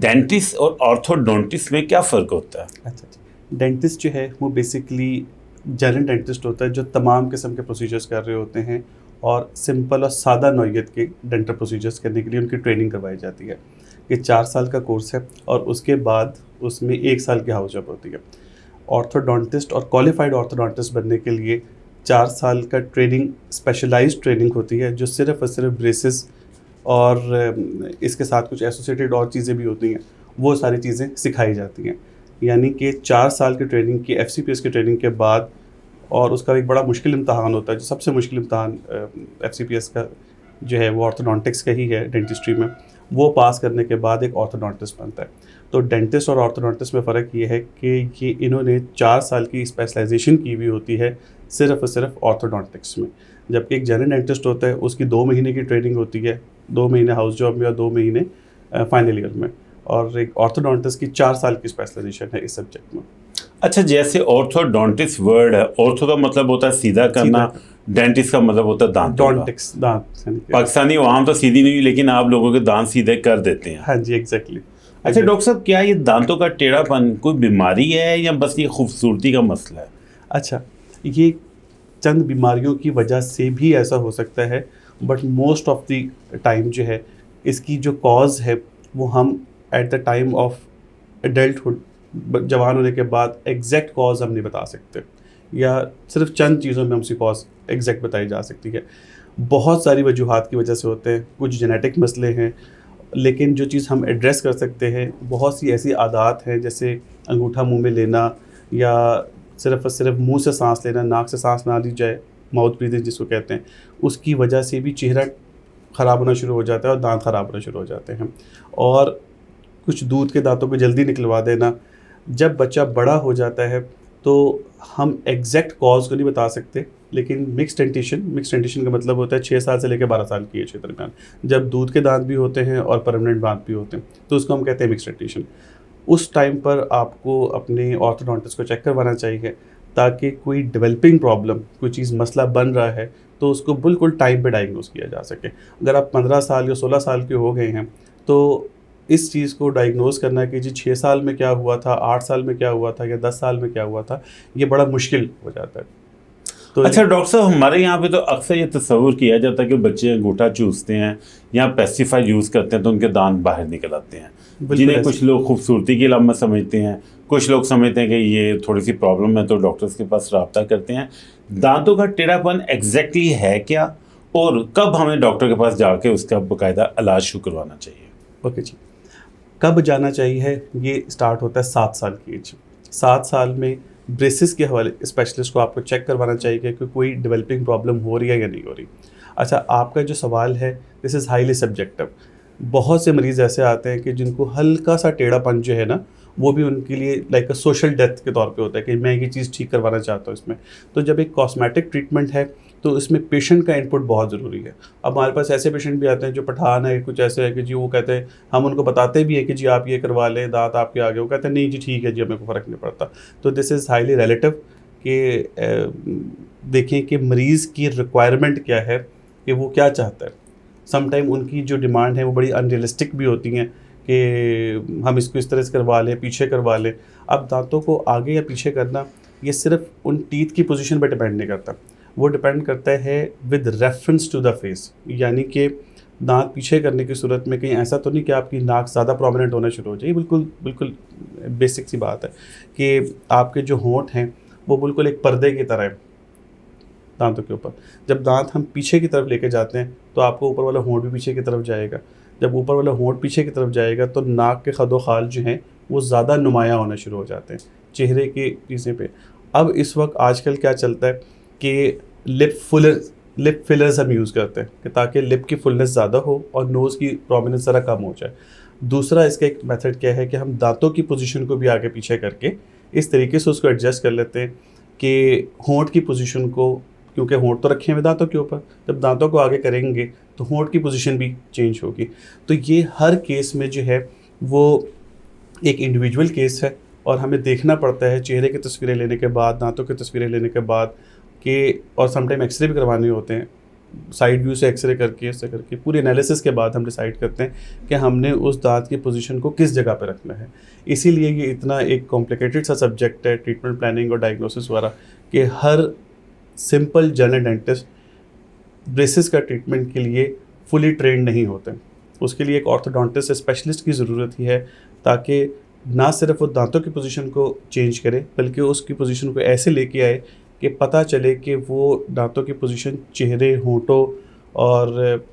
Dentist और orthodontist में क्या फ़र्क होता है? अच्छा अच्छा, डेंटिस्ट जो है वो बेसिकली जनरल डेंटिस्ट होता है जो तमाम किस्म के प्रोसीजर्स कर रहे होते हैं और सिंपल और सादा नौइयत के डेंटल प्रोसीजर्स करने के लिए उनकी ट्रेनिंग करवाई जाती है। ये 4 साल का कोर्स है और उसके बाद उसमें 1 साल की हाउस जॉब होती है। ऑर्थोडोंटिस्ट और क्वालिफाइड ऑर्थोडोंटिस्ट बनने के लिए 4 साल का ट्रेनिंग, स्पेशलाइज्ड ट्रेनिंग होती है जो सिर्फ़ और सिर्फ ब्रेसेस और इसके साथ कुछ एसोसिएटेड और चीज़ें भी होती हैं, वो सारी चीज़ें सिखाई जाती हैं। यानी कि 4 साल की ट्रेनिंग की, FCPS की ट्रेनिंग के बाद, और उसका एक बड़ा मुश्किल इम्तहान होता है, जो सबसे मुश्किल इम्तहान FCPS का जो है वो ऑर्थोडोंटिक्स का ही है डेंटिस्ट्री में। वो पास करने के बाद एक ऑर्थोडोंटिस्ट बनता है। तो डेंटिस्ट और ऑर्थोडोंटिस्ट में फ़र्क ये है कि ये इन्होंने 4 साल की स्पेशलाइजेशन की हुई होती है सिर्फ़ और सिर्फ ऑर्थोडोंटिक्स में। जबकि एक जनरल डेंटिस्ट होता है, उसकी 2 महीने की ट्रेनिंग होती है, 2 महीने हाउस जॉब में और 2 महीने फाइनल ईयर में। और एक ऑर्थोडोंटिस्ट की 4 साल की स्पेशलाइजेशन है इस सब्जेक्ट में। अच्छा, जैसे ऑर्थोडोंटिस्ट वर्ड है, ऑर्थो का मतलब होता है सीधा करना, डेंटिस्ट का मतलब होता है दांत। डोंटिक्स, दांत। पाकिस्तानी वहाँ तो सीधी नहीं, लेकिन आप लोगों के दांत सीधे कर देते हैं। हाँ जी, एग्जैक्टली। अच्छा डॉक्टर साहब, क्या ये दांतों का टेढ़ापन कोई बीमारी है या बस ये खूबसूरती का मसला है? अच्छा, ये चंद बीमारियों की वजह से भी ऐसा हो सकता है, but most of the time जो है इसकी जो कॉज है वो हम at the time of adulthood, जवान होने के बाद एग्जैक्ट कॉज हम नहीं बता सकते, या सिर्फ चंद चीज़ों में हमसे कॉज एग्जैक्ट बताई जा सकती है। बहुत सारी वजूहात की वजह से होते हैं, कुछ जेनेटिक मसले हैं, लेकिन जो चीज़ हम एड्रेस कर सकते हैं, बहुत सी ऐसी आदत हैं जैसे अंगूठा मुंह में लेना, या सिर्फ और सिर्फ मुंह से सांस लेना, नाक से सांस ना ली जाए, माउथ ब्रीदिंग जिसको कहते हैं, उसकी वजह से भी चेहरा ख़राब होना शुरू हो जाता है और दांत ख़राब होना शुरू हो जाते हैं। और कुछ दूध के दांतों को जल्दी निकलवा देना। जब बच्चा बड़ा हो जाता है तो हम एग्जैक्ट कॉज को नहीं बता सकते, लेकिन मिक्स्ड डेंटिशन का मतलब होता है 6 साल से लेकर 12 साल की एज के दरमियान, जब दूध के दांत भी होते हैं और परमानेंट दांत भी होते हैं, तो उसको हम कहते हैं मिक्स्ड डेंटिशन। उस टाइम पर आपको अपने ऑर्थोडोंटिस्ट को चेक करवाना चाहिए, ताकि कोई डेवलपिंग प्रॉब्लम, कोई चीज़ मसला बन रहा है तो उसको बिल्कुल टाइम पे डायग्नोस किया जा सके। अगर आप 15 साल या 16 साल के हो गए हैं तो इस चीज़ को डायग्नोस करना कि जी 6 साल में क्या हुआ था, 8 साल में क्या हुआ था, या 10 साल में क्या हुआ था, ये बड़ा मुश्किल हो जाता है। तो अच्छा डॉक्टर साहब, हमारे यहाँ पे तो अक्सर ये तस्वुर किया जाता है कि बच्चे अंगूठा चूसते हैं या पेस्टिसाइड यूज़ करते हैं तो उनके दांत बाहर निकल आते हैं, जिन्हें कुछ लोग खूबसूरती की अलामत समझते हैं, कुछ लोग समझते हैं कि ये थोड़ी सी प्रॉब्लम है तो डॉक्टर्स के पास रब्ता करते हैं। दांतों का टेढ़ापन एग्जैक्टली है क्या, और कब हमें डॉक्टर के पास जाके उसका बाकायदा इलाज शुरू करवाना चाहिए? ओके जी, कब जाना चाहिए? ये स्टार्ट होता है 7 साल की एज। 7 साल में ब्रेसिस के हवाले स्पेशलिस्ट को आपको चेक करवाना चाहिए कि कोई डेवलपिंग प्रॉब्लम हो रही है या नहीं हो रही। अच्छा, आपका जो सवाल है दिस इज़ हाईली सब्जेक्टिव। बहुत से मरीज़ ऐसे आते हैं कि जिनको हल्का सा टेढ़ापन जो है ना, वो भी उनके लिए लाइक अ सोशल डेथ के तौर पे होता है कि मैं ये चीज़ ठीक करवाना चाहता हूँ इसमें। तो जब एक कॉस्मेटिक ट्रीटमेंट है तो इसमें पेशेंट का इनपुट बहुत ज़रूरी है। अब हमारे पास ऐसे पेशेंट भी आते हैं जो पठान है, कुछ ऐसे है कि जी वो कहते हैं, हम उनको बताते भी हैं कि जी आप ये करवा लें, दांत आपके आगे, वो कहते हैं नहीं जी ठीक है जी, हमें कोई फ़र्क नहीं पड़ता। तो दिस इज़ हाईली रिलेटिव कि देखें कि मरीज़ की रिक्वायरमेंट क्या है, कि वो क्या चाहता है। समटाइम उनकी जो डिमांड है वो बड़ी अनरियलिस्टिक भी होती हैं कि हम इसको इस तरह से करवा लें, पीछे करवा लें। अब दांतों को आगे या पीछे करना ये सिर्फ उन टीथ की पोजीशन पर डिपेंड नहीं करता, वो डिपेंड करता है with reference to the face. यानी कि दांत पीछे करने की सूरत में कहीं ऐसा तो नहीं कि आपकी नाक ज़्यादा प्रोमिनेंट होना शुरू हो जाए। बिल्कुल बिल्कुल बेसिक सी बात है कि आपके जो होंठ हैं वो बिल्कुल एक पर्दे की तरह है दांतों के ऊपर। जब दांत हम पीछे की तरफ लेके जाते हैं तो आपको ऊपर वाला होंठ भी पीछे की तरफ जाएगा। जब ऊपर वाला होंठ पीछे की तरफ जाएगा तो नाक के खदो खाल जो हैं वो ज़्यादा नुमायाँ होना शुरू हो जाते हैं चेहरे की चीज़ें पे। अब इस वक्त आजकल क्या चलता है कि लिप फिलर्स हम यूज़ करते हैं कि ताकि लिप की फुलनेस ज़्यादा हो और नोज़ की प्रोमिनेंस ज़रा कम हो जाए। दूसरा इसका एक मेथड क्या है कि हम दांतों की पोजीशन को भी आगे पीछे करके इस तरीके से उसको एडजस्ट कर लेते हैं कि होंठ की पोजीशन को, क्योंकि होंठ तो रखे हुए दांतों के ऊपर, जब दांतों को आगे करेंगे तो होंठ की पोजीशन भी चेंज होगी। तो ये हर केस में जो है वो एक इंडिविजुअल केस है और हमें देखना पड़ता है चेहरे की तस्वीरें लेने के बाद, दांतों की तस्वीरें लेने के बाद कि, और समटाइम एक्सरे भी करवाने होते हैं साइड व्यू से एक्सरे करके ऐसे करके पूरी एनालिसिस के बाद हम डिसाइड करते हैं कि हमने उस दांत की पोजीशन को किस जगह पे रखना है। इसीलिए ये इतना एक कॉम्प्लिकेटेड सा सब्जेक्ट है ट्रीटमेंट प्लानिंग और डायग्नोसिस वाला, कि हर सिंपल जनरल डेंटिस्ट ब्रेसेस का ट्रीटमेंट के लिए फुली ट्रेंड नहीं होते। उसके लिए एक ऑर्थोडोंटिस्ट स्पेशलिस्ट की ज़रूरत ही है, ताकि ना सिर्फ वो दांतों की पोजीशन को चेंज करे बल्कि उसकी पोजीशन को ऐसे लेके आए कि पता चले कि वो दांतों की पोजीशन चेहरे, होंठों और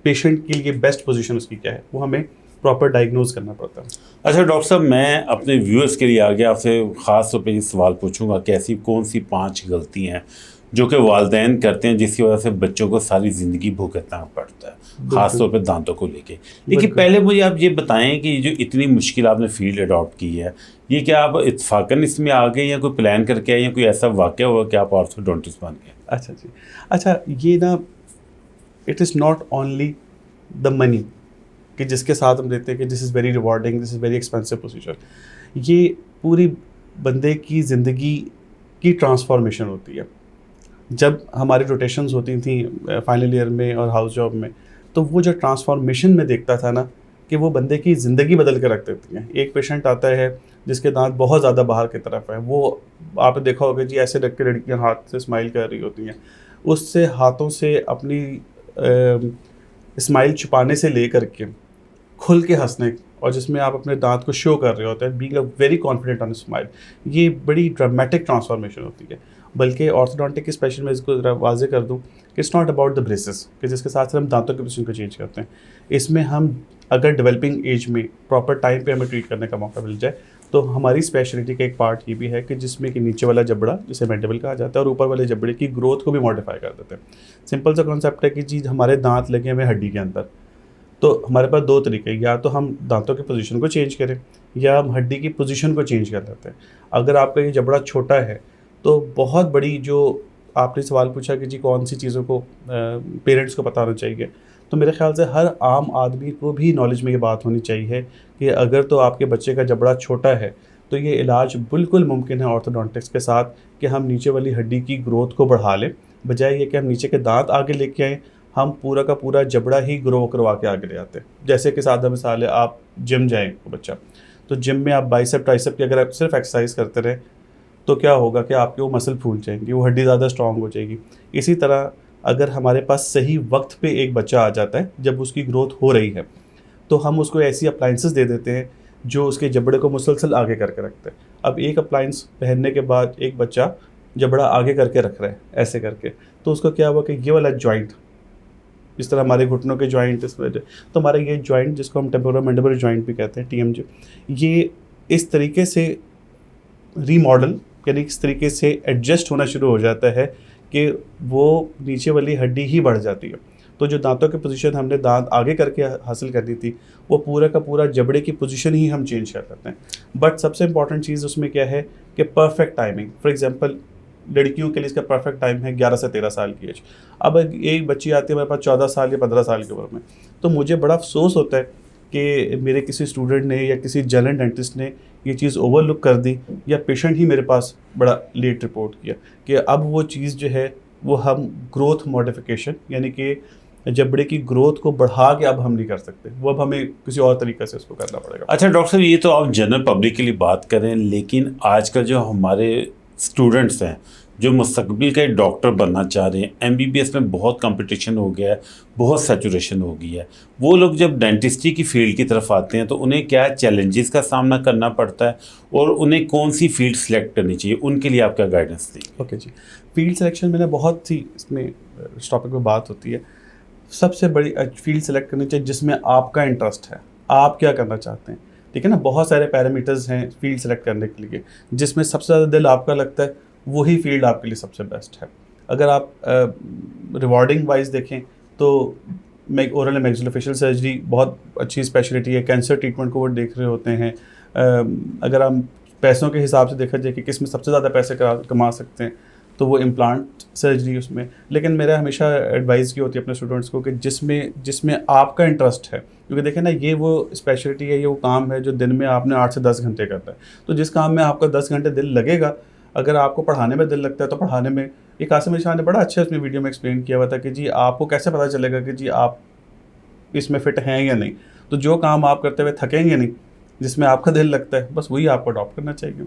पेशेंट के लिए बेस्ट पोजीशन उसकी क्या है, वो हमें प्रॉपर डायग्नोज करना पड़ता है। अच्छा डॉक्टर साहब, मैं अपने व्यूअर्स के लिए आगे आपसे ख़ास तौर पे ये सवाल पूछूंगा कि ऐसी कौन सी 5 गलती हैं जो कि वालिदैन करते हैं जिसकी वजह से बच्चों को सारी ज़िंदगी भुगतना पड़ता है, ख़ास तौर पे दांतों को लेके। लेकिन पहले मुझे आप ये बताएं कि जो इतनी मुश्किल आपने फील्ड अडॉप्ट की है, ये क्या आप इत्फाकन इसमें आ गए या कोई प्लान करके आए या कोई ऐसा वाक़या हुआ कि आप ऑर्थोडोंटिस्ट बन गए? अच्छा जी, अच्छा ये ना, it is not only the money कि जिसके साथ हम देते हैं कि this is very rewarding, this is very expensive procedure. ये पूरी बंदे की ज़िंदगी की ट्रांसफॉर्मेशन होती है। जब हमारी रोटेशंस होती थी फाइनल ईयर में और हाउस जॉब में, तो वो जो ट्रांसफॉर्मेशन में देखता था ना, कि वो बंदे की ज़िंदगी बदल के रख देती हैं। एक पेशेंट आता है जिसके दांत बहुत ज़्यादा बाहर की तरफ है, वो आपने देखा होगा जी ऐसे रख के लड़कियाँ हाथ से स्माइल कर रही होती हैं, उससे हाथों से अपनी स्माइल छुपाने से ले करके खुल के हंसने, और जिसमें आप अपने दांत को शो कर रहे होते हैं, being a very confident on smile, ये बड़ी ड्रामेटिक ट्रांसफॉर्मेशन होती है। बल्कि ऑर्थोडोंटिक स्पेशल में इसको ज़रा वाजे कर दूँ कि it's not about the braces, कि जिसके साथ साथ हम दांतों की पोजीशन को चेंज करते हैं। इसमें हम अगर डेवलपिंग एज में प्रॉपर टाइम पे हमें ट्रीट करने का मौका मिल जाए, तो हमारी स्पेशलिटी का एक पार्ट ये भी है कि जिसमें कि नीचे वाला जबड़ा, जिसे मैंडिबल कहा जाता है, और ऊपर वाले जबड़े की ग्रोथ को भी मॉडिफाई कर देते हैं। सिंपल सा कॉन्सेप्ट है कि जी हमारे दांत लगे हुए हड्डी के अंदर, तो हमारे पास 2 तरीके हैं, या तो हम दांतों की पोजीशन को चेंज करें या हम हड्डी की पोजीशन को चेंज कर लेते हैं। अगर आपका ये जबड़ा छोटा है तो बहुत बड़ी, जो आपने सवाल पूछा कि जी कौन सी चीज़ों को पेरेंट्स को पता होना चाहिए, तो मेरे ख्याल से हर आम आदमी को भी नॉलेज में ये बात होनी चाहिए कि अगर तो आपके बच्चे का जबड़ा छोटा है तो ये इलाज बिल्कुल मुमकिन है ऑर्थोडोंटिक्स के साथ, कि हम नीचे वाली हड्डी की ग्रोथ को बढ़ा लें, बजाय ये कि हम नीचे के दांत आगे लेके आएँ, हम पूरा का पूरा जबड़ा ही ग्रो करवा के आगे ले आते हैं। जैसे कि सादा मिसाल है, आप जिम जाएँ बच्चा, तो जिम में आप बाइसेप ट्राइसेप की अगर आप सिर्फ एक्सरसाइज करते रहें तो क्या होगा कि आपके वो मसल फूल जाएंगी, वो हड्डी ज़्यादा स्ट्रॉन्ग हो जाएगी। इसी तरह अगर हमारे पास सही वक्त पे एक बच्चा आ जाता है जब उसकी ग्रोथ हो रही है, तो हम उसको ऐसी अप्लाइंसेस दे देते हैं जो उसके जबड़े को मुसलसल आगे करके रखते हैं। अब एक अप्लाइंस पहनने के बाद एक बच्चा जबड़ा आगे करके रख रहा है ऐसे करके, तो उसका क्या हुआ कि ये वाला जॉइंट, जिस तरह हमारे घुटनों के जॉइंट इसमें, तो हमारा ये जॉइंट जिसको हम टेम्पोरोमैंडिबल जॉइंट भी कहते हैं, TMJ, ये इस तरीके से रीमॉडल यानी इस तरीके से एडजस्ट होना शुरू हो जाता है कि वो नीचे वाली हड्डी ही बढ़ जाती है। तो जो दांतों की पोजीशन हमने दांत आगे करके हासिल करनी थी, वो पूरा का पूरा जबड़े की पोजीशन ही हम चेंज कर देते हैं। बट सबसे इंपॉर्टेंट चीज़ उसमें क्या है कि परफेक्ट टाइमिंग। फॉर एग्जांपल लड़कियों के लिए इसका परफेक्ट टाइम है 11 से 13 साल की एज। अब एक बच्ची आती है मेरे पास 14 साल या 15 साल की उम्र में, तो मुझे बड़ा अफसोस होता है कि मेरे किसी स्टूडेंट ने या किसी जनरल डेंटिस्ट ने ये चीज़ ओवरलुक कर दी, या पेशेंट ही मेरे पास बड़ा लेट रिपोर्ट किया कि अब वो चीज़ जो है वो हम ग्रोथ मॉडिफिकेशन यानी कि जबड़े की ग्रोथ को बढ़ा के अब हम नहीं कर सकते, वो अब हमें किसी और तरीके से उसको करना पड़ेगा। अच्छा डॉक्टर साहब, ये तो आप जनरल पब्लिक के लिए बात करें, लेकिन आजकल जो हमारे स्टूडेंट्स हैं जो मुस्तकबिल के डॉक्टर बनना चाह रहे हैं, MBBS में बहुत कंपटीशन हो गया है, बहुत सैचुरेशन हो गई है, वो लोग जब डेंटिस्ट्री की फील्ड की तरफ आते हैं तो उन्हें क्या चैलेंजेस का सामना करना पड़ता है और उन्हें कौन सी फील्ड सेलेक्ट करनी चाहिए, उनके लिए आप क्या गाइडेंस देंगे? ओके जी, फील्ड सिलेक्शन में ना बहुत सी इसमें इस टॉपिक पे बात होती है। सबसे बड़ी फील्ड सेलेक्ट करनी चाहिए जिसमें आपका इंटरेस्ट है, आप क्या करना चाहते हैं, ठीक है ना। बहुत सारे पैरामीटर्स हैं फील्ड सेलेक्ट करने के लिए, जिसमें सबसे ज़्यादा दिल आपका लगता है वही फील्ड आपके लिए सबसे बेस्ट है। अगर आप रिवॉर्डिंग वाइज देखें तो ओरल एंड मैक्सिलोफेशियल सर्जरी बहुत अच्छी स्पेशलिटी है, कैंसर ट्रीटमेंट को वो देख रहे होते हैं। अगर हम पैसों के हिसाब से देखा जाए कि किस में सबसे ज़्यादा पैसे कमा सकते हैं, तो वो इम्प्लांट सर्जरी उसमें। लेकिन मेरा हमेशा एडवाइस की होती है अपने स्टूडेंट्स को कि जिसमें आपका इंटरेस्ट है, क्योंकि देखें ना ये वो स्पेशलिटी है, ये वो काम है जो दिन में आपने 8 से 10 घंटे करना है। तो जिस काम में आपका 10 घंटे दिल लगेगा, अगर आपको पढ़ाने में दिल लगता है तो पढ़ाने में ये कासिम अली शाह ने बड़ा अच्छा उसमें वीडियो में एक्सप्लेन किया हुआ था कि जी आपको कैसे पता चलेगा कि जी आप इसमें फिट हैं या नहीं। तो जो काम आप करते हुए थकेंगे नहीं, जिसमें आपका दिल लगता है, बस वही आपको अडॉप्ट करना चाहिए।